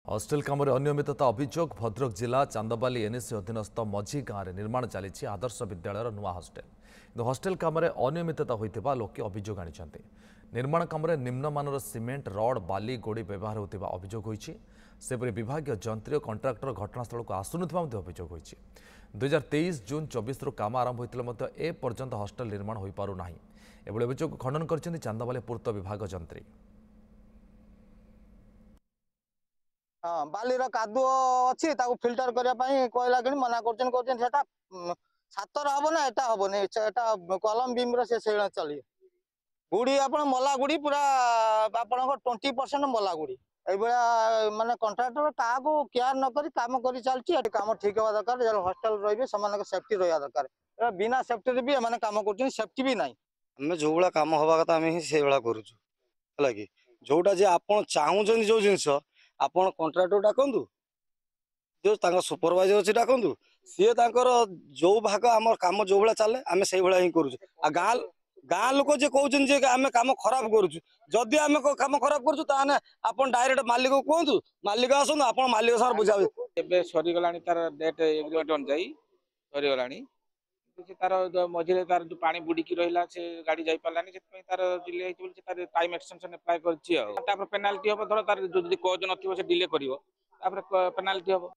Hostel काम अनियमितता अभियोग भद्रक जिला चांदबाली एनएससी अधीनस्थ मझी गाँव में निर्माण चली आदर्श विद्यालय नुआ हॉस्टेल किंतु हॉस्टेल काम अनियमितता होता लोके अभियोग आनी निर्माण काम निम्नमानर सीमेंट रड बाली गोड़ी व्यवहार होता अभियोग होती सेपरी विभाग जंत्री और कंट्राक्टर घटनास्थल को आसुनुवा अभियोग होती 2023 जून 24 रु काम आरंभ होते एपर्यंत हॉस्टेल निर्माण हो पारना एभली अभियोग खंडन कर चांदबाली पूर्त विभाग जंत्री। हाँ बालीर कादुओ अच्छी फिल्टर करने कहला कि मना कर छातर हम ना एटा हम कलम बीम से चलिए गुड़ी आप मला गुड़ी पूरा आप 20% मला गुड़ी ये माने कंट्राक्टर क्या केयर नक कम कर चलती कम ठीक हवा दरकार हॉस्टेल रे सेफ्टी रहा दरकार बिना सेफ्टी भी एम कम कर सेफ्टी भी ना आम जो भाया कम हवा कथा आम से करूँ कि जोटा जे आप चाहूँ जो जिनस आपण कंट्राक्टर डाकतु जो सुपरवाइजर अच्छे डाकतु सी जो भाग आम कम जो भाया चले आम से भाया ही करूँ गाँ गाँ लोक जे कहते आम कम खराब करुदी आम कम खराब कर डायरेक्ट मालिक को कहतु मालिक आसतु आप मालिक सार बुझा सरीगला तार डेट एग्रीमेंट अनुजाई सरीगला तार मझे तार जो पानी बुड़िकी रहा से गाड़ी जाई पारानी तार डिले तार टाइम एक्सटेंशन अप्लाई कर पेनाल्टी हम धर तार जो कज न डिले कर पेनाल्टी हम।